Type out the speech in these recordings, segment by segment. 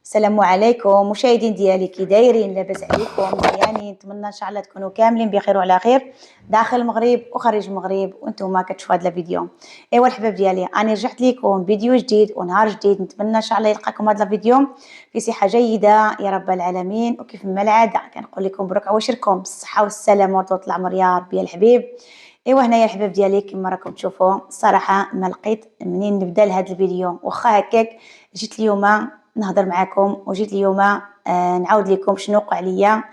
السلام عليكم مشاهدين ديالي، كي دايرين؟ لاباس عليكم؟ يعني نتمنى ان شاء الله تكونوا كاملين بخير وعلى خير داخل المغرب وخارج المغرب وانتم كتشوفوا هذا الفيديو. ايوا الحباب ديالي، انا رجعت لكم فيديو جديد ونهار جديد. نتمنى ان شاء الله يلقاكم هذا الفيديو في صحه جيده يا رب العالمين. وكيف ما العاده كنقول لكم مبروك عواشركم بالصحه والسلامه وطول العمر يا ربي الحبيب. ايوا هنايا الحباب ديالي كما راكم تشوفوا، الصراحه ما لقيت منين نبدا لهذا الفيديو، واخا هكاك جيت اليوم نهضر معكم وجيت اليوم نعاود لكم شنو وقع ليا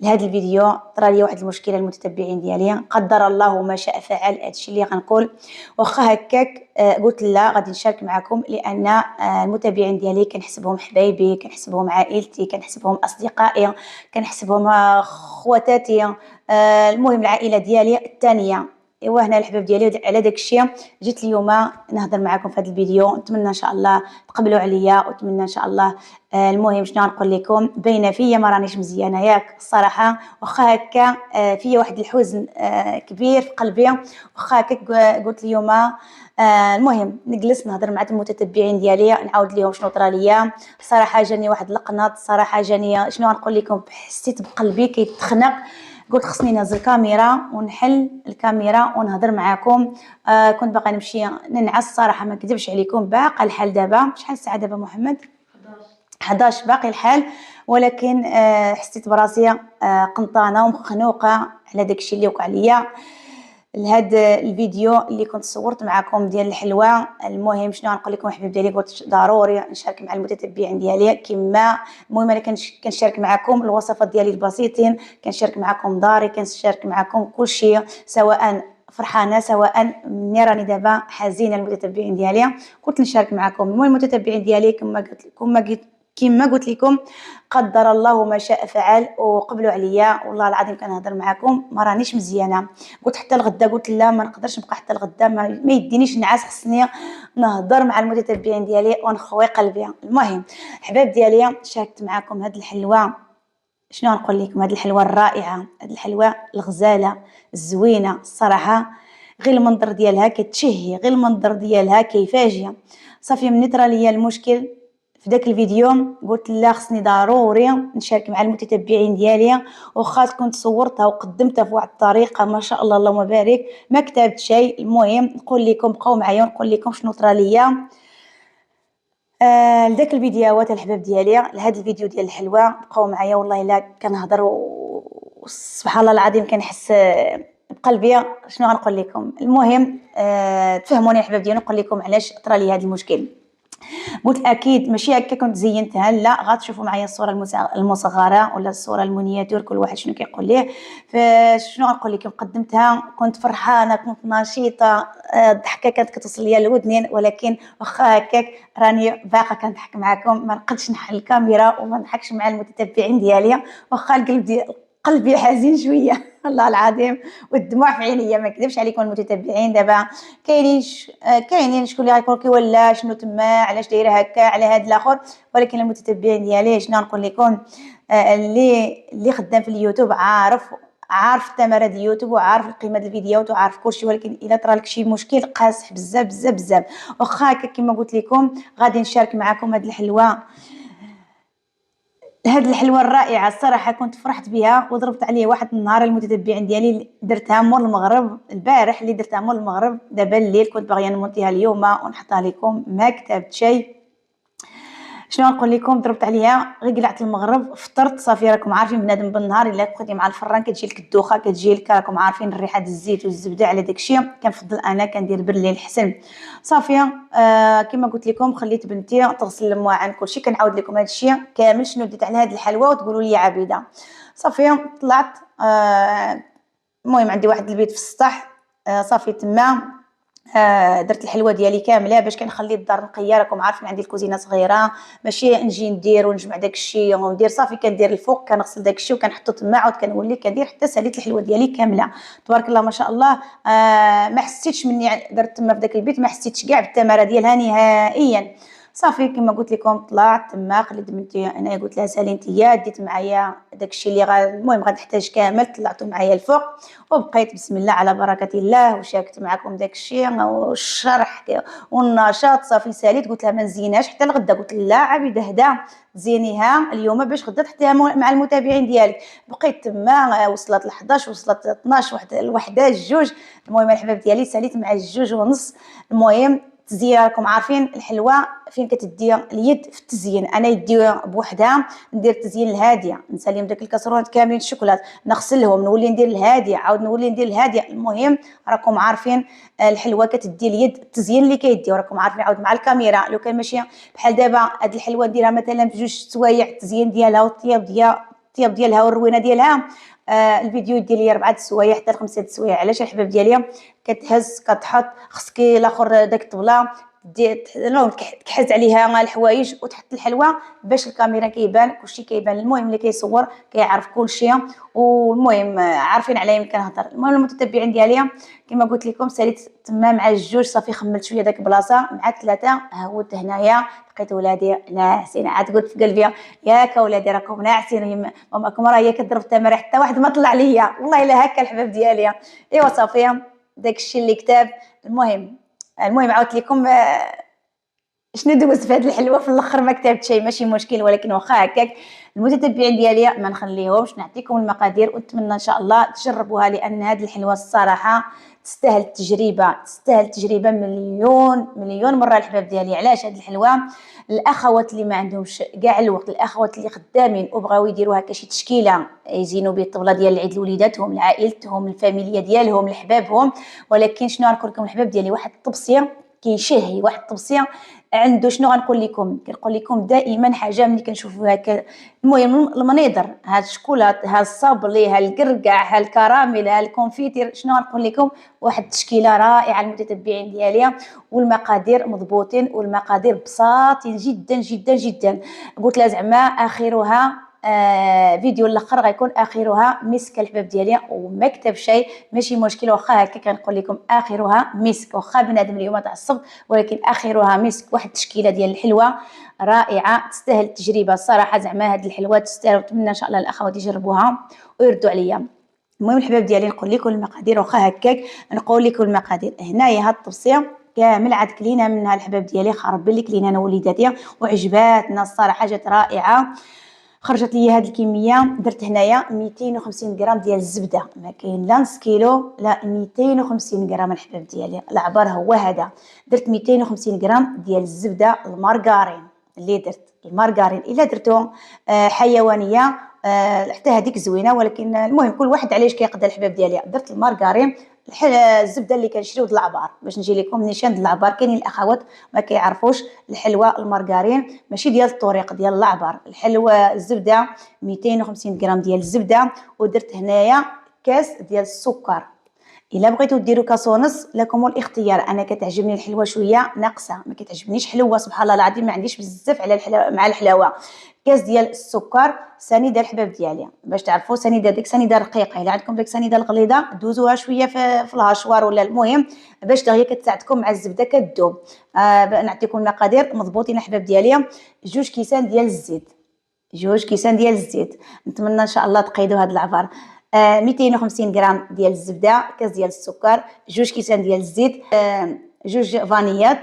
لهذا الفيديو. طرا لي واحد المشكله المتتبعين ديالي، قدر الله ما شاء فعل، هادشي اللي غنقول. واخا هكاك قلت لا غادي نشارك معكم، لان المتابعين ديالي كنحسبهم حبايبي، كنحسبهم عائلتي، كنحسبهم اصدقائي، كنحسبهم خواتاتي، المهم العائله ديالي الثانيه. ايوا هنا الحباب ديالي، على داك الشيء جيت اليوم نهضر معكم في هذا الفيديو. نتمنى ان شاء الله تقبلوا عليا، ونتمنى ان شاء الله المهم شنو نقول لكم، باينه فيا ما رانيش مزيانه ياك الصراحه. واخا هكا فيا واحد الحزن كبير في قلبي. واخا هكا قلت اليوم المهم نجلس نهضر مع المتتبعين ديالي، نعاود لهم شنو طرا ليا. صراحه جاني واحد القناط، صراحه جاني شنو نقول لكم، حسيت بقلبي كيتخنق. قلت خصني نهز الكاميرا ونحل الكاميرا ونهضر معاكم. كنت باغا نمشي ننعس صراحه، ما نكذبش عليكم. باقا الحال دابا شحال الساعه دابا محمد؟ 11 باقي الحال. ولكن حسيت براسي قنطانه ومخنوقه على داكشي اللي وقع ليا. لهذا الفيديو اللي كنت صورت معكم ديال الحلوى، المهم شنو غنقول لكم حبيب ديالي، قلت ضروري نشارك مع المتتبعين ديالي كما المهم انا كنشارك معكم الوصفات ديالي البسيطين، كنشارك معكم داري، كنشارك معكم كل شيء، سواء فرحانه سواء ملي راني دابا حزينه. المتتبعين ديالي قلت نشارك معكم. المهم المتتبعين ديالي كما قلت لكم، قدر الله ما شاء فعل وقبلوا عليا. والله العظيم كنهضر معكم ما رانيش مزيانه. قلت حتى الغدا، قلت لا ما نقدرش نبقى حتى الغدا، ما يدينيش نعاس، خصني نهضر مع المتتبعين ديالي ونخوي قلبي. المهم حباب ديالي، شاركت معكم هاد الحلوى. شنو نقول لكم، هاد الحلوى الرائعه، هاد الحلوى الغزاله الزوينه الصراحه. غير المنظر ديالها كتشهي، غير المنظر ديالها كيفاجئ. صافي من طرا ليا المشكل في داك الفيديو، قلت لا خصني ضروري نشارك مع المتتبعين ديالي. وخا كنت صورتها وقدمتها في واحد الطريقه ما شاء الله اللهم بارك، ما كتبت شيء. المهم نقول لكم بقاو معايا ونقول لكم شنو طرا ليا. لذاك الفيديوهات الحباب ديالي، لهذا الفيديو ديال الحلوى بقاو معايا. والله الا كنهضر سبحان الله العظيم كنحس بقلبي. شنو غنقول لكم، المهم تفهموني الحباب ديالي، نقول لكم علاش طرا لي هذا المشكل. قلت اكيد ماشي هكا كنت زينتها، لا غتشوفوا معايا الصوره المصغره ولا الصوره المونياتور، كل واحد شنو كيقول ليه. فشنو غنقول لكم، قدمتها كنت فرحانه، كنت نشيطه، الضحكه كانت كتوصل ليا للودنين. ولكن واخا هكاك راني باقا كنضحك معكم، ما نقدش نحل الكاميرا وما نضحكش مع المتتبعين ديالي. واخا القلب ديال قلبي حزين شويه والله العظيم، والدموع في عينيا، ما نكذبش عليكم. المتتبعين دابا كاينين شكون اللي غيقول لك ولا شنو تما، علاش دايره هكا على هاد الاخر. ولكن المتتبعين ديالي شنو نقول لكم، اللي خدام في اليوتيوب عارف الثمره ديال اليوتيوب، وعارف القيمه ديال الفيديوهات، وعارف كلشي. ولكن الا طرا لك شي مشكل قاصح بزاف بزاف بزاف. واخا هكا كما قلت لكم غادي نشارك معكم هاد الحلوى، هاد الحلوى الرائعه الصراحه. كنت فرحت بها وضربت عليه واحد النهار. المتتبعين ديالي درتها مور المغرب البارح، اللي درتها مور المغرب دابا الليل، كنت باغيه نمونتيها اليوم ونحطها لكم، ما كتبت شيء. شنو نقول لكم، ضربت عليها غير قلعت المغرب، فطرت صافي. راكم عارفين بنادم بالنهار الا بقيتي مع الفران كتجي لك الدوخه، كتجي لك راكم عارفين الريحه ديال الزيت والزبده. على داكشي كنفضل انا كندير بالليل حسن. صافي كما قلت لكم خليت بنتي تغسل المواعن كلشي. كنعاود لكم هذا الشيء كامل شنو ديت على هذه الحلوى وتقولوا لي عبيده. صافي طلعت المهم عندي واحد البيت في السطح، صافي تما درت الحلوى ديالي كامله باش كنخلي الدار نقيه. راكم عارفين عندي الكوزينه صغيره، ماشي نجي ندير ونجمع داكشي وندير. صافي كندير الفوق كنغسل داكشي وكنحطو تما، عاود كنولي كندير حتى ساليت الحلوى ديالي كامله تبارك الله ما شاء الله. ما حسيتش مني درت تما في داك البيت، ما حسيتش كاع بالثمره ديالها نهائيا. صافي كما قلت لكم طلعت تما خليت بنتي انا قلت لها سالي نتيا ديت معايا داكشي اللي المهم غنحتاج كامل طلعته معايا الفوق وبقيت بسم الله على بركه الله وشاركت معكم داكشي والشرح والنشاط. صافي ساليت قلت لها ما نزيناش حتى لغدا، قلت لا عبيده هدا زينيها اليوم باش غدا تحطيها مع المتابعين ديالك. بقيت تما وصلت ل 11 وصلت 12 واحده جوج. المهم الحباب ديالي ساليت مع الجوج ونص. المهم التزيين راكم عارفين الحلوه فين كتدي اليد في التزيين، انا يدي بوحدها ندير التزيين الهاديه، نساليهم داك الكاسرونات كاملين الشوكولات نغسلهم نولي ندير الهاديه عاود نولي ندير الهاديه. المهم راكم عارفين الحلوه كتدي اليد التزيين اللي كيدي، وراكم عارفين عاود مع الكاميرا لو كان ماشي بحال دابا هاد الحلوه نديرها مثلا في 2 سوايع التزيين ديالها الطياب ديالها والروينه ديالها الفيديو يدير لي 4 سوايع حتى 5 سوايع. علاش الحباب ديالي كتهز كتحط خصك الاخر داك الطبله المهم تكحز عليها الحوايج وتحط الحلوه باش الكاميرا كيبان كلشي كيبان. المهم اللي كيصور كيعرف كلشي والمهم عارفين على يمكن نهضر. المهم المتتبعين ديالي كما قلت لكم ساليت تما مع الجوج صافي خملت شويه داك البلاصه مع 3 هوت هنايا لقيت ولادي ناعسين. عاد قلت في قلبي ياك ولادي راكم ناعسين ماماكم راه هي كضرب التمر حتى واحد ما طلع ليا والله الا هكا الحباب ديالي. ايوا صافي داكشي اللي كتاب. المهم عاودت لكم شنو دوز في هذه الحلوه في الاخر ما كتبت شيء ماشي مشكل، ولكن واخا هكاك المتتبعين ديالي ما نخليهمش نعطيكم المقادير ونتمنى ان شاء الله تجربوها لان هذه الحلوه الصراحه تستاهل التجربه مليون مره الحباب ديالي. علاش هذه الحلوه الاخوات اللي ما عندهمش كاع الوقت، الاخوات اللي خدامين وبغاو يديروها كشي تشكيله يزينوا به الطبله ديال العيد لوليداتهم لعائلتهم الفاميليه ديالهم لحبابهم. ولكن شنو غنقول لكم الحباب ديالي واحد الطبسيه كيشهي واحد الطبسيه عنده. شنو غنقول لكم كنقول لكم دائما حاجه ملي كنشوفوها المهم المنيضر هاد الشوكولات هاد الصابلي هاد الكركاع هاد الكراميل هاد الكونفيتير شنو غنقول لكم واحد التشكيله رائعه المتتبعين ديالي والمقادير مضبوطين والمقادير بساطين جدا جدا جدا. قلت لها زعما اخرها فيديو الاخر غيكون اخرها مسك الحباب ديالي وما كتب شيء ماشي مشكل. واخا هكا كنقول لكم اخرها مسك واخا بنادم اليوم تعصب ولكن اخرها مسك. واحد التشكيله ديال الحلوه رائعه تستاهل التجربه الصراحه. زعما هاد الحلوه تستاهل ونتمنى ان شاء الله الاخوات يجربوها ويردوا عليا. المهم الحباب ديالي نقول لكم المقادير واخا هكاك نقول لكم المقادير. هنايا هاد الطبسيه كامل عاد كلينا منها الحباب ديالي خرب لي كلينا انا وليداتي وعجباتنا الصراحه جات رائعه. خرجت لي هذه الكميه درت هنايا 250 غرام ديال الزبده ما كاين لا نص كيلو لا 250 غرام الحباب ديالي العبار هو هذا. درت 250 غرام ديال الزبده المارغرين اللي درت المارغرين الا درتو حيوانيه حتى هذيك زوينه ولكن المهم كل واحد علاش كيقدر الحباب ديالي. درت المارغرين الزبده اللي كنشريو د العبار باش نجي لكم نيشان د العبار. كاينين الاخوات ما كيعرفوش الحلوى المارغرين ماشي ديال الطريق ديال العبار الحلوى الزبده 250 غرام ديال الزبده. ودرت هنايا كاس ديال السكر. الا بغيتو ديروا كاس ونص لكم الاختيار. انا كتعجبني الحلوه شويه ناقصه ما كتعجبنيش حلوه سبحان الله العظيم ما عنديش بزاف على مع الحلاوه. كاس ديال السكر سنيده الحباب ديالي باش تعرفوا سنيده ديك سنيده رقيقه. الا عندكم ديك سنيده الغليظه دوزوها شويه في الهاشوار ولا المهم باش دغيا كتساعدكم مع الزبده كتذوب. نعطيكم المقادير مضبوطين الحباب ديالي. 2 كيسان ديال الزيت 2 كيسان ديال الزيت نتمنى ان شاء الله تقيدوا هذا العفار. 250 غرام ديال الزبده كاس ديال السكر 2 كيسان ديال الزيت 2 فانيات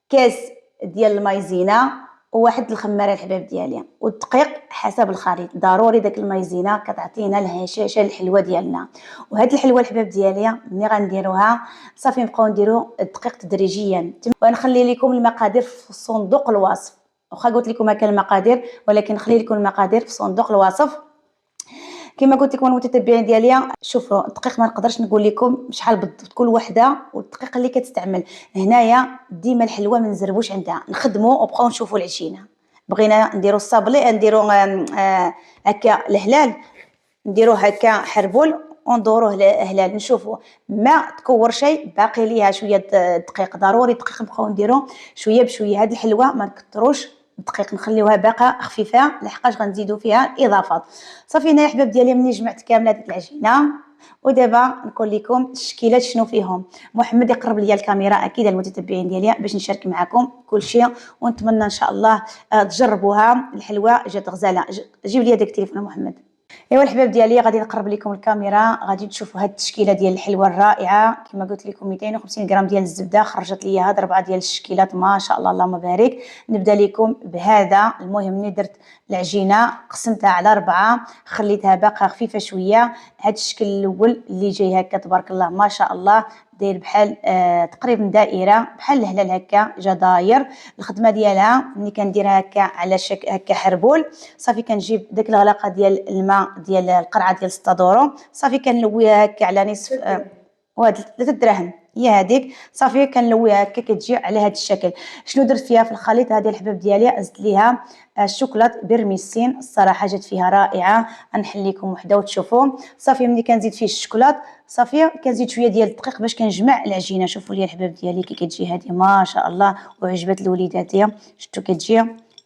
كاس ديال المايزينا وواحد الخماره الحباب ديالي والدقيق حسب الخليط. ضروري داك المايزينا كتعطينا الهشاشه الحلوه ديالنا. وهاد الحلوه الحباب ديالي ملي غنديروها صافي نبقاو نديرو الدقيق تدريجيا. ونخلي لكم المقادير في صندوق الوصف واخا قلت لكم هكا المقادير ولكن نخلي لكم المقادير في صندوق الوصف. كما قلت لكم المتتبعين ديالي شوفوا الدقيق ما نقدرش نقول لكم شحال بالضبط كل وحده والدقيق اللي كتستعمل. هنايا ديما الحلوه ما نزربوش عندها نخدموا وبقاو نشوفوا العجينه. بغينا نديروا الصابلي نديروا هكا الهلال نديروه هكا حربول وندوروه هلال نشوفوا ما تكور شيء باقي ليها شويه دقيق. ضروري الدقيق نبقاو نديروا شويه بشويه. هذه الحلوه ما نكثروش الدقيق نخليوها باقه خفيفه لحقاش غنزيدوا فيها اضافات. صافي هنا يا حباب ديالي مني جمعت كامله ديك العجينه ودابا نقول لكم التشكيلات شنو فيهم. محمد يقرب ليا الكاميرا اكيد المتتبعين ديالي باش نشارك معكم كل شيء، ونتمنى ان شاء الله تجربوها. الحلوه جات غزاله. جيب لي داك التليفون محمد. ايوا الحباب ديالي غادي نقرب لكم الكاميرا، غادي تشوفوا هاد التشكيله ديال الحلوه الرائعه. كما قلت لكم 250 غرام ديال الزبده، خرجت لي هاد 4 ديال الشكيلات ما شاء الله اللهم بارك. نبدا لكم بهذا. المهم ملي درت العجينه قسمتها على 4، خليتها باقا خفيفه شويه. هاد الشكل الاول اللي جاي هكا تبارك الله ما شاء الله، داير بحال تقريبا دائره بحال الهلال هكا جا داير. الخدمه ديالها ملي كنديرها هكا على شكل هكا حربول، صافي كنجيب داك الغلاقه ديال الماء ديال القرعه ديال 6 دورو، صافي كنلويها هكا على نصف وهاد 3 دراهم هي هذيك. صافي كنلويها هكا كتجي على هذا الشكل. شنو درت فيها في الخليط هذه الحباب ديالي؟ زدت ليها الشوكولات برميسين، الصراحه جات فيها رائعه. غنحل لكم وحده وتشوفوا. صافي ملي كنزيد فيه الشوكولات صافي كنزيد شويه ديال الدقيق باش كنجمع العجينه. شوفوا لي الحباب ديالي كي كتجي هذه ما شاء الله، وعجبت الوليدات ديالي. شفتوا كتجي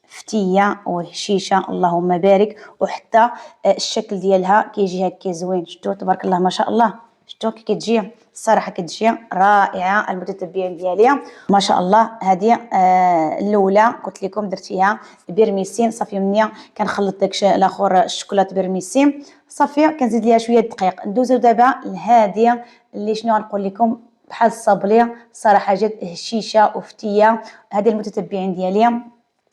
فتيه وهشيشه اللهم بارك، وحتى الشكل ديالها كيجي هكا زوين. شفتوا تبارك الله ما شاء الله. شفتوا كي كتجي الصراحه كتجي رائعه. المتتبعين ديالي ما شاء الله. هذه الاولى قلت لكم درت فيها برميسين. صافي مني كنخلط داك الاخر الشوكولات برميسين، صافي كنزيد ليها شويه دقيق. ندوزو دابا لهذه اللي شنو غنقول لكم بحال الصابلي، صراحه جات هشيشه وفتيه. هذه المتتبعين ديالي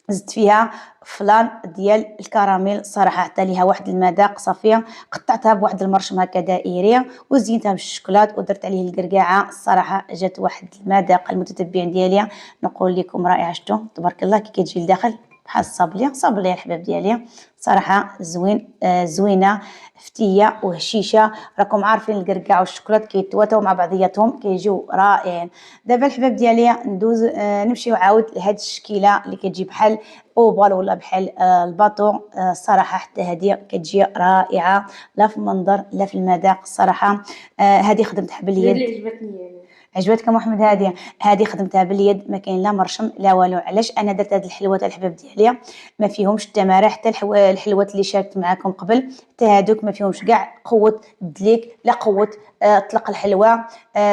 زدت فيها فلان ديال الكراميل، صراحه عطى ليها واحد المذاق. صافيه قطعتها بواحد المرشم هكا دائري وزينتها بالشوكولات ودرت عليه الكركاعه، الصراحه جات واحد المذاق. المتتبعين ديالي نقول لكم رائعه. شفتوا تبارك الله كي كتجي لداخل بحال الصابلي. صابلي الحباب ديالي صراحه زوين زوينه فتيه وهشيشه. راكم عارفين الكركاع والشوكولات كيتواتاو مع بعضياتهم كيجيو رائعين. دابا الحباب ديالي ندوز نمشيو عاود لهاد الشكيله اللي كتجي بحال اوفال ولا بحال الباطو. الصراحه حتى هذه كتجي رائعه، لا في المنظر لا في المذاق. الصراحه هذه خدمتها باليد. اللي عجبتني عجبتك محمد؟ هذه خدمتها باليد، ما كاين لا مرشم لا والو. علاش انا درت هاد الحلوات الحباب ديالي ما فيهمش التماره، حتى الحلوات اللي شاركت معكم قبل حتى هادوك ما فيهمش كاع قوه الدليك لا قوه طلق الحلوه.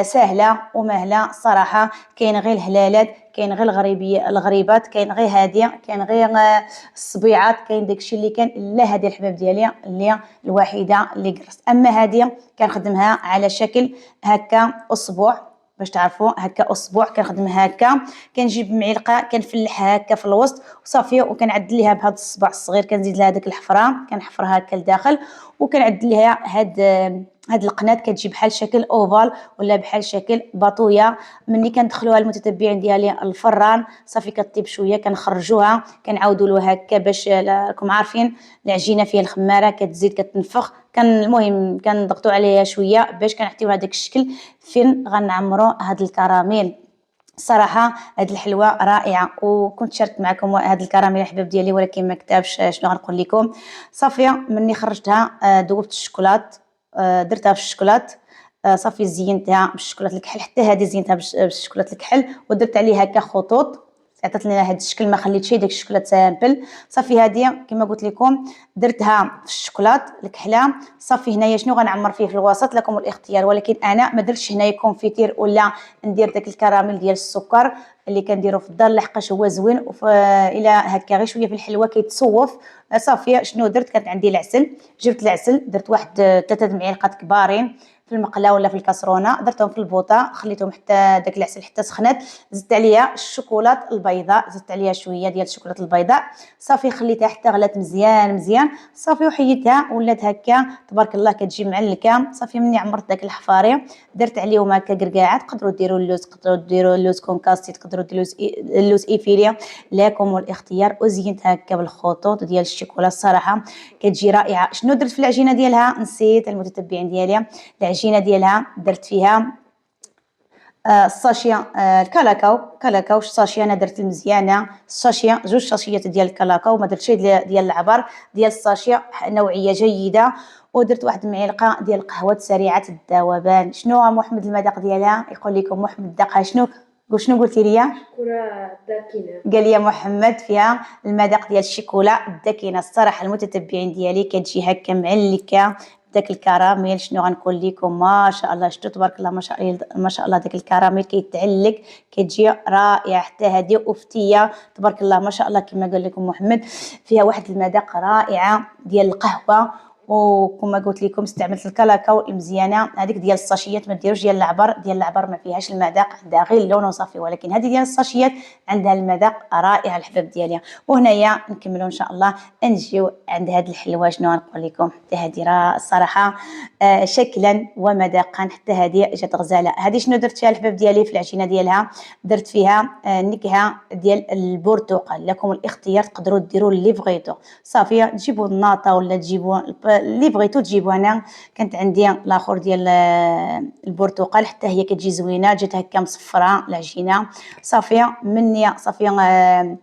سهله ومهله صراحه. كاين غير الهلالات، كاين غير الغريبات، كاين غير هاديه، كاين غير الصبيعات، كاين داكشي اللي كان. لا هذه الحباب ديالي اللي الوحيده اللي قرصت. اما هذه كنخدمها على شكل هكا اصبع باش تعرفوا هكا اصبع. كنخدمها هكا، كنجيب معلقه كنفلحها هكا في الوسط وصافي، وكنعدل ليها بهذا الصباع الصغير كنزيد لها داك الحفره كنحفرها هكا لداخل، وكنعدل ليها هاد القناه كتجي بحال شكل اوفال ولا بحال شكل باطويه. ملي كندخلوها المتتبعين ديالي الفران صافي كطيب شويه كنخرجوها كنعاودوا له هكا باش راكم عارفين العجينه فيها الخماره كتزيد كتنفخ. المهم كنضغطوا عليها شويه باش كنعطيو هذاك الشكل فين غنعمروا هاد الكراميل. صراحه هاد الحلوه رائعه، وكنت شاركت معكم هاد الكراميل الحباب ديالي ولكن ما كتبش شنو غنقول لكم. صافي مني خرجتها ذوبت الشوكولات، درتها في الشوكولات، صافي زينتها بالشوكولات الكحل. حتى هذه زينتها بالشوكولات الكحل ودرت عليها هكا خطوط عطات لنا هذا الشكل، ما خليتش داك الشوكولات سامبل. صافي هذه كما قلت لكم درتها في الشوكولات الكحله. صافي هنايا شنو غنعمر فيه في الوسط لكم الاختيار، ولكن انا ما درتش هنايا كونفيتير ولا ندير داك الكراميل ديال السكر اللي كنديرو في الدار لحقاش هو زوين الى هكا غير شويه في الحلوه كيتصوف. صافي شنو درت؟ كانت عندي العسل، جبت العسل درت واحد 3 معالق كبارين في المقله ولا في الكاسرونه، درتهم في البوطه خليتهم حتى داك العسل حتى سخنت. زدت عليها الشوكولات البيضاء، زدت عليها شويه ديال الشوكولات البيضاء. صافي خليتها حتى غلات مزيان مزيان. صافي وحيدتها ولات هكا تبارك الله كتجي معلكه. صافي مني عمرت داك الحفاري درت عليهم هكا كركاعات. تقدروا ديروا اللوز، تقدروا ديروا اللوز كونكاستي، تقدروا ديروا اللوز ايفيليا، لكم والاختيار. وزينتها هكا بالخطوط ديال الشوكولا. الصراحه كتجي رائعه. شنو درت في العجينه ديالها؟ نسيت المتتبعين ديالي. العجينه ديالها درت فيها الساشيه الكلاكاو الساشيه. انا درت المزيانه الساشيه، 2 ساشيات ديال الكلاكاو، ما درتش ديال العبر ديال الساشيه نوعيه جيده. ودرت واحد المعلقه ديال القهوه سريعه الذوبان. شنو محمد المذاق ديالها؟ يقول لكم محمد ذاقها شنو؟ شنو قلتي لي؟ شوكولا داكنه. قال لي محمد فيها المذاق ديال الشيكولا الداكنه. الصراحه المتتبعين ديالي كتجي هكا معلكه داك الكراميل شنو غنقول لكم، ما شاء الله شفتوا تبارك الله ما شاء الله داك الكراميل كيتعلق كتجي رائعه حتى هذه وفتيه تبارك الله ما شاء الله كما قال لكم محمد. فيها واحد المذاق رائعه ديال القهوه، وكما قلت لكم استعملت الكلاكاو المزيانه هذيك ديال الساشيات، ما ديروش ديال العبر، ديال العبر ما فيهاش المذاق، عندها غير اللون وصافي، ولكن هذه ديال الساشيات عندها المذاق رائع الحباب ديالها. وهنايا نكملوا ان شاء الله نجيو عند هذه الحلوه شنو غنقول لكم، حتى هذه راه الصراحه شكلا ومذاقا حتى هذه جات غزاله. هذه شنو درت فيها الحباب ديالي في العجينه ديالها، درت فيها نكهه ديال البرتقال، لكم الاختيار تقدروا ديروا اللي بغيتو صافي، تجيبوا الناطه ولا تجيبوا اللي بغيتو تجيبوا. انا كانت عندي الاخر ديال البرتقال حتى هي كتجي زوينه، جات هكا مصفره العجينه صافي مني صافي.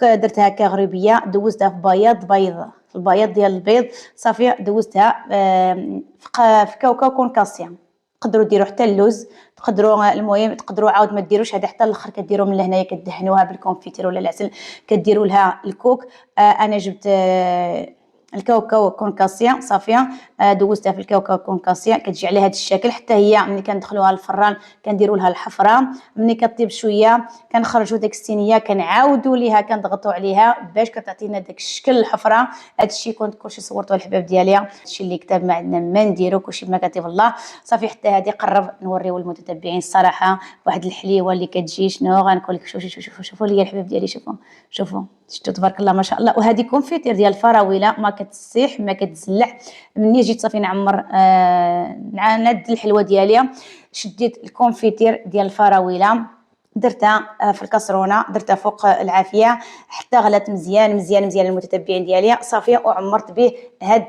درتها هكا غريبيه، دوزتها في بيض في البياض ديال البيض صافي، دوزتها في كاوكاو كونكاسيون. تقدروا ديروا حتى اللوز، تقدروا المهم تقدروا عاود ما ديروش هذا حتى الاخر، كديروا من لهنايا كدهنوها بالكونفيتير ولا العسل كديروا لها الكوك. انا جبت الكاوكاو كونكاسيا صافيه، دوزتها في الكاوكاو كونكاسيا كتجي على هذا الشكل. حتى هي ملي كندخلوها للفران كنديروا لها الحفره، ملي كطيب شويه كنخرجوا داك الصينيه كنعاودوا ليها كنضغطوا عليها باش كتعطينا داك الشكل الحفره. هذا الشيء كنت كلشي صورته الحباب ديالي، هذا الشيء اللي كتب ما عندنا ما نديرو، كلشي بما كتب الله صافي. حتى هذه قرب نوريو المتتبعين الصراحه واحد الحليوه اللي كتجي شنو غنقول لك. شوفوا لي الحباب ديالي، شوفوا شفتوا تبارك الله ما شاء الله. وهذه كونفيتير ديال الفراوله ما كتسيح ما كتزلع. مني جيت صافي نعمر نعد الحلوه ديالي، شديت الكونفيتير ديال الفراوله درتها في الكسرونه، درتها فوق العافيه حتى غلات مزيان مزيان مزيان المتتبعين ديالي صافي. وعمرت به هاد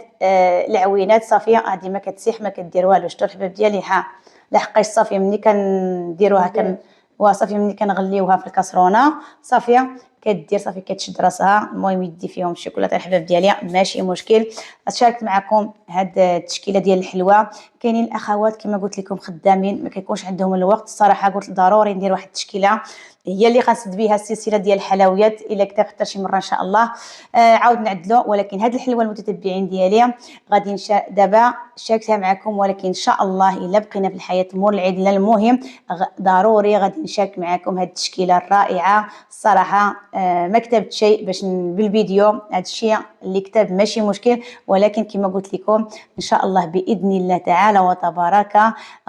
العوينات صافي، هذه ما كتسيح ما كدير والو. شفتوا الحباب ديالي ها لحقاش صافي ملي كنديروها وصافي ملي كنغليوها في الكسرونه صافي كدير صافي كتشد راسها. المهم يدي فيهم الشوكولاته الحباب ديالي ماشي مشكل. شاركت معكم هاد التشكيله ديال الحلوه. كاينين الاخوات كما قلت لكم خدامين ما كيكونش عندهم الوقت الصراحه، قلت ضروري ندير واحد التشكيله هي اللي غنسد بها السلسله ديال الحلويات الا كتب حتى شي مره ان شاء الله عاود نعدلو. ولكن هاد الحلوه المتتبعين ديالي غادي دابا شاركتها معكم، ولكن ان شاء الله الا بقينا في الحياه مور العيد المهم ضروري غادي نشارك معكم هاد التشكيله الرائعه الصراحه. ما كتبت شيء باش بالفيديو، هذا الشيء اللي كتب ماشي مشكل، ولكن كما قلت لكم ان شاء الله باذن الله تعالى وتبارك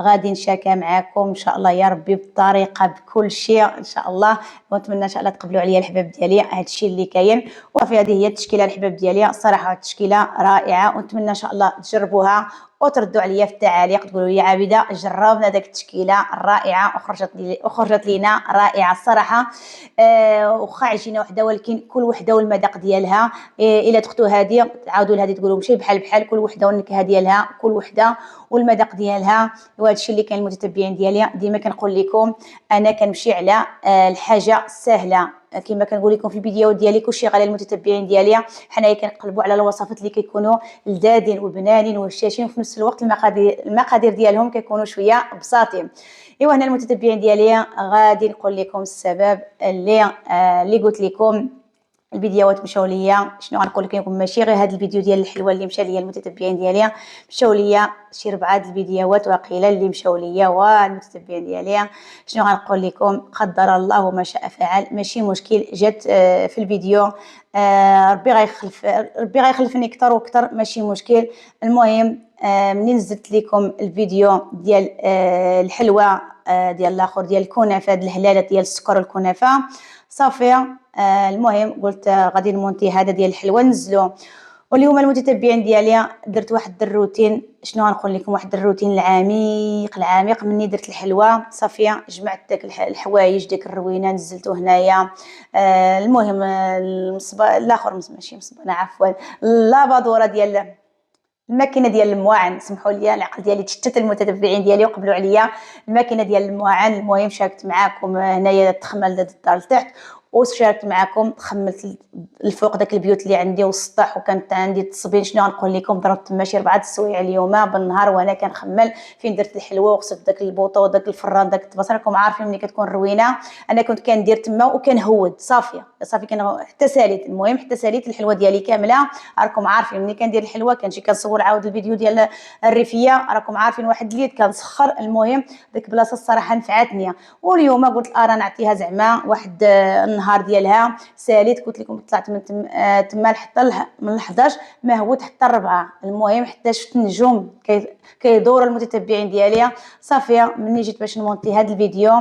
غادي نشاركها معكم ان شاء الله يا ربي بطريقه بكل شيء ان شاء الله. ونتمنى ان شاء الله تقبلوا عليا الحباب ديالي هذا الشيء اللي كاين. وفي هذه هي التشكيله الحباب ديالي الصراحه التشكيله رائعه، ونتمنى ان شاء الله تجربوها وتردوا عليا في التعاليق تقولوا لي عابده جربنا داك التشكيله الرائعه وخرجت لينا رائعه الصراحه. واخا عجينه وحده ولكن كل وحده والمذاق ديالها. الا تختو هذه تعاودوا لهذه تقولوا ماشي بحال كل وحده والنكهه ديالها كل وحده والمذاق ديالها. وهذا الشيء اللي كان المتتبعين ديالي ديما كنقول لكم انا كنمشي على الحاجه سهله كما كنقول لكم في الفيديو ديالي كلشي على المتتبعين ديالي. حنايا كنقلبوا على الوصفات اللي كيكونوا لذاذين وبنانين وهشاشين، وفي نفس الوقت المقادير ديالهم كيكونوا شويه بساطين. ايوا هنا المتتبعين ديالي غادي نقول لكم السبب اللي قلت لكم الفيديوهات مشاو ليا. شنو غنقول لكم ماشي غير هذا الفيديو ديال الحلوه اللي مشى ليا المتتبعين ديالي، مشاو ليا شي 4 الفيديوهات واقيلا اللي مشاو ليا والمتتبعين ديالي. شنو غنقول لكم قدر الله ما شاء فعل، ماشي مشكل جات في الفيديو. ربي غيخلفني اكثر واكثر ماشي مشكل. المهم منين نزلت لكم الفيديو ديال الحلوه ديال الاخر ديال الكنافه هاد الهلاله ديال السكر والكنافه صافي. المهم قلت غادي نمونتي هذا ديال الحلوه نزلو. واليوم المتتبعين ديالي درت واحد الروتين. شنو غنقول لكم واحد الروتين العميق مني درت الحلوه صافي جمعت داك الحوايج داك الروينه نزلته هنايا. المهم المصباح الاخر ماشي مصباح عفوا لابادوره ديال الماكينه ديال المواعن. سمحوا لي العقل ديالي تشتت المتتبعين ديالي وقبلوا عليا الماكينه ديال المواعن. المهم شاركت معكم هنايا تخمل الدار لتحت، وشاركت معكم خملت الفوق داك البيوت اللي عندي والسطح، وكانت عندي التصبين. شنو غنقول لكم ضربت ماشي 4 السوايع اليوم بالنهار وانا كنخمل فين درت الحلوه وغسلت داك البوطه وداك الفران داك الطباس. راكم عارفين ملي كتكون روينه انا كنت كندير تما وكنهود صافيه صافي حتى ساليت. المهم حتى ساليت الحلوه ديالي كامله. راكم عارفين ملي كندير الحلوه كنجي كنصور عاود الفيديو ديال الريفيه، راكم عارفين واحد اليد كنسخر. المهم ديك البلاصه الصراحه نفعتني، واليوم قلت ارا نعطيها زعما واحد النهار ديالها. ساليت قلت لكم طلعت من تما حتى من 11 ما هوت حتى 4. المهم حتى شفت النجوم كيدور المتتبعين ديالي. صافي ملي جيت باش نمونتي هذا الفيديو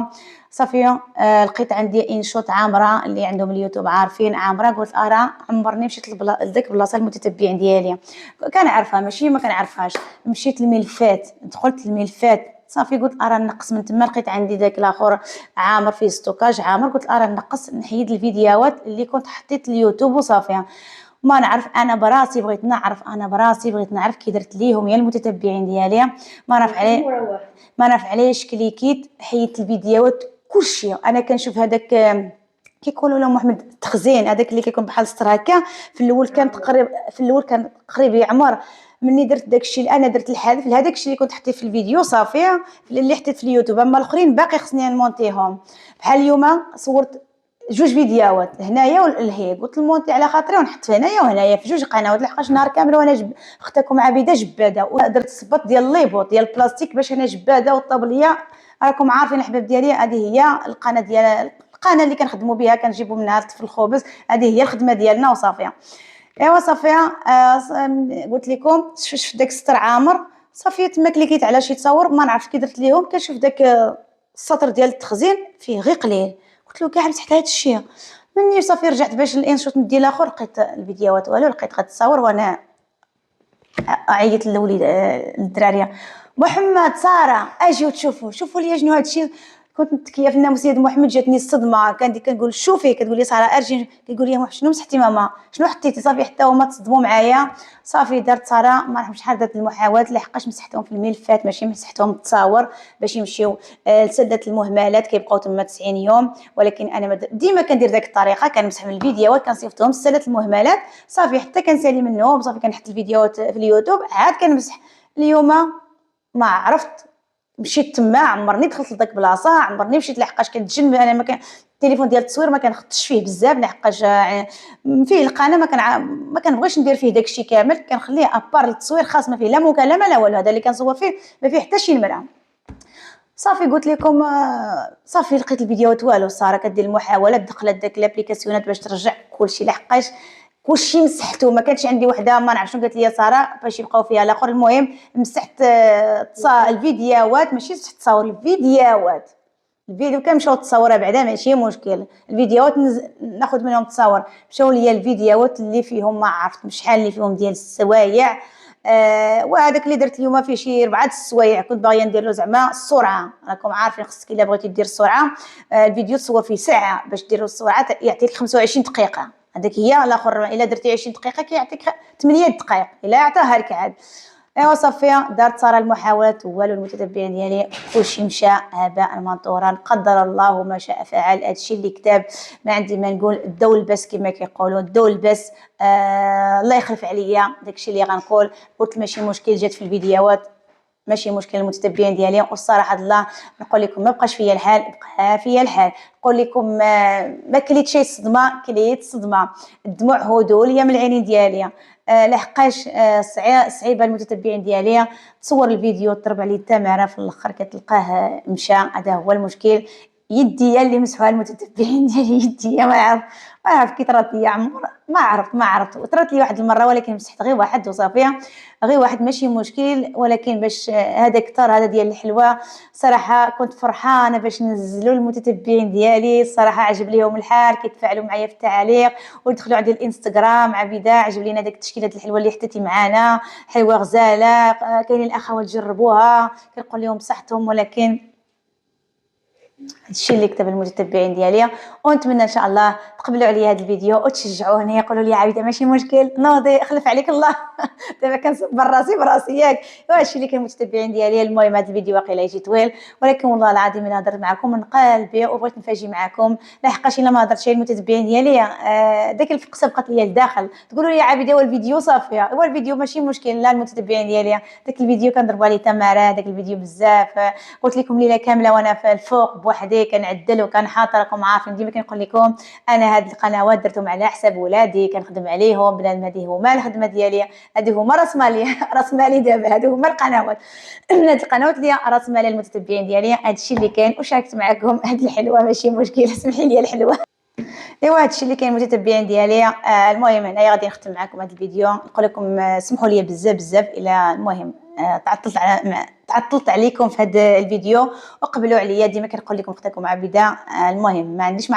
صافي لقيت عندي انشوت عامره، اللي عندهم اليوتيوب عارفين عامره. قلت ارا عمرني مشيت لذاك البلاصه المتتبعين ديالي كنعرفها ماشي ما كنعرفهاش. مشيت الملفات، دخلت الملفات صافي قلت ارا نقص من تما. لقيت عندي داك الاخر عامر فيه ستوكاج عامر. قلت ارا نقص نحيد الفيديوهات اللي كنت حطيت اليوتيوب وصافي. ما نعرف انا براسي بغيت نعرف، انا براسي بغيت نعرف كي درت ليهم يا المتتبعين ديالي. ما نعرف عليه ما نعرف علاش كليكيت حيدت الفيديوهات كلشي. انا كنشوف هذاك كيقولوا له محمد التخزين، هذاك اللي كيكون بحال السطر هكا. في الاول كان قريب يعمر. مني درت داكشي انا درت الحذف لهذاك الشيء اللي كنت حطيت في الفيديو صافي اللي حطيت في اليوتيوب. اما الاخرين باقي خصني نمونتيهم. بحال اليوم صورت جوج فيديوهات هنايا والهي، قلت المونتي على خاطري ونحط هنايا وهنايا في جوج قنوات. لحقاش نهار كامل وانا اختكم عبيده جباده، ودرت صبط ديال ليبوط ديال البلاستيك باش انا جباده والطبليه. راكم عارفين الاحباب ديالي هذه هي القناه ديال القناه اللي كنخدموا بها، كنجيبوا منها في الخبز. هذه هي الخدمه ديالنا وصافي. ايوا صافي قلت لكم شفت داك السطر عامر صافي تما كليكيت على شي تصاور. ما نعرفش كي درت ليهم كنشوف داك السطر ديال التخزين فيه غير قليل. قلت له كاع مسحت هذا الشيء. مني صافي رجعت باش الانشوت ندير الاخر لقيت الفيديوهات والو. لقيت غتصاور وانا عيطت للوليد للدراريه محمد ساره اجيو شوفوا لي شنو هذا الشيء. كنت متكيه في الناموس ديال محمد جاتني الصدمه. كنقول شوفي كتقول لي ساره ارجي. كيقول لي شنو مسحتي ماما شنو حطيتي. صافي حتى هما تصدموا معايا. صافي درت ساره ما نعرف شحال درت المحاولات لحقاش مسحتهم في الملفات ماشي مسحتهم التصاور باش يمشيو لسله المهملات كيبقاو تما 90 يوم. ولكن انا ديما كندير داك الطريقه كنمسح من الفيديوهات كنصيفطهم لسله المهملات صافي حتى كنسالي منهم صافي كنحط الفيديوهات في اليوتيوب عاد كنمسح. اليوم ما عرفت مشيت تما عمرني دخلت لذاك البلاصه عمرني مشيت لحقاش كنتجنب. انا ما كان التليفون ديال التصوير ما كنخدش فيه بزاف لحقاش فيه القناه ما كنبغيش ندير فيه داكشي كامل. كنخليه ابار للتصوير خاص ما فيه لا مكالمه لا والو. هذا اللي كنصور فيه ما فيه حتى شي نمره. صافي قلت لكم صافي لقيت الفيديوهات والو. ساره كدير المحاولات دخلت داك لابليكاسيونات باش ترجع كلشي لحقاش كلشي مسحته. ما كانش عندي وحده ما نعرف شنو قالت لي ساره باش يبقاو فيها الاخر. المهم مسحت الفيديوهات ماشي مسحت تصاور الفيديوهات. الفيديو كنمشيو تصورها بعدا ماشي مشكل. الفيديوهات ناخذ منهم تصاور. مشاو ليا الفيديوهات اللي فيهم ما عرفت شحال اللي فيهم ديال السوايع. وهذاك اللي درت اليوم فيه شي 4 السوايع كنت باغيه ندير له زعما السرعه. راكم عارفين خصك الا بغيتي دير السرعه الفيديو تصور فيه ساعه باش ديروا السرعه يعطيك 25 دقيقه. هذيك هي. الاخر الا درتي 20 دقيقه كيعطيك 8 دقائق الا عطاها لك عاد. ايوا صافي دارت ساره المحاولات والو. المتتبعين ديالي كلشي مشى هباء منثورا. قدر الله ما شاء فعل. هادشي اللي كتاب ما عندي ما نقول. الدول البس كما كيقولوا الدول البس. الله يخلف عليا داكشي اللي غنقول. قلت ماشي مشكل جات في الفيديوهات ماشي مشكل. المتتبعين ديالي والصراحه الله نقول لكم ما بقاش فيا الحال بقى فيا الحال. نقول لكم ما كليت شي صدمه كليت صدمه. الدموع هدول يا من العينين ديالي. لحقاش صعيبه المتتبعين ديالي. تصور الفيديو ضرب عليه التماره في الاخر كتلقاه مشى. هذا هو المشكل. يدي اللي مسحوها المتتبعين ديالي يدي ما عرف كي طرات لي عمر ما عرفت طرات لي واحد المره ولكن مسحت غير واحد وصافي غير واحد ماشي مشكل. ولكن باش هذا كثر هذا ديال الحلوه صراحه كنت فرحانه باش نزلوا المتتبعين ديالي. الصراحه عجب ليهم الحال كيتفاعلوا معايا في التعاليق ويدخلوا عندي الانستغرام عبيده عجب لينا داك التشكيلات الحلوه اللي حطيتي معانا حلوه غزاله. كاينين الاخوات جربوها كنقول لهم صحتهم. ولكن هادشي اللي كتب المتتبعين ديالي ونتمنى ان شاء الله تقبلوا عليا هذا الفيديو وتشجعوني. يقولوا لي عبيده ماشي مشكل نوضي خلف عليك الله دابا كنصبر راسي براسي ياك. وهادشي اللي كان المتتبعين ديالي. المهم هذا الفيديو واقيلا يجي طويل، ولكن والله العظيم الا هضرت معكم من قلبي وبغيت نفاجئ معكم. لحقاش الا ما هضرتش المتتبعين ديالي داك الفقصه بقات ليا لداخل، تقولوا لي عابده والفيديو صافيه. هو الفيديو ماشي مشكل، لا المتتبعين ديالي داك الفيديو كنضربوا عليه تماره، داك الفيديو بزاف. قلت لكم ليله كامله وانا في الفوق بوحدي كنعدل وكنحاط، راكم عارفين ديما كنقول لكم انا هاد القنوات درتهم على حساب ولادي، كنخدم عليهم، بنادم هذه هما الخدمه ديالي، هادو هما راس مالي راس مالي دابا، هادو هما القنوات. هاد القنوات اللي راس مالي المتتبعين ديالي. هادشي اللي كاين، وشاركت معكم هاد الحلوه ماشي مشكل، سمحي لي الحلوه. ايوا هادشي اللي كاين المتتبعين ديالي. المهم هنايا غادي نختم معكم هذا الفيديو، نقول لكم سمحوا لي بزاف بزاف الى المهم تعطلت عليكم في هذا الفيديو، وقبلوا عليا. ديما كنقول لكم اختكم عبيده. المهم ما عنديش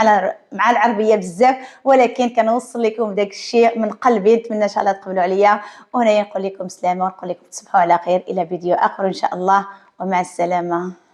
مع العربيه بزاف، ولكن كنوصل لكم داك الشيء من قلبي. نتمنى ان شاء الله تقبلوا عليا. وهنايا نقول لكم سلامه، ونقول لكم تصبحوا على خير الى فيديو اخر ان شاء الله، ومع السلامه.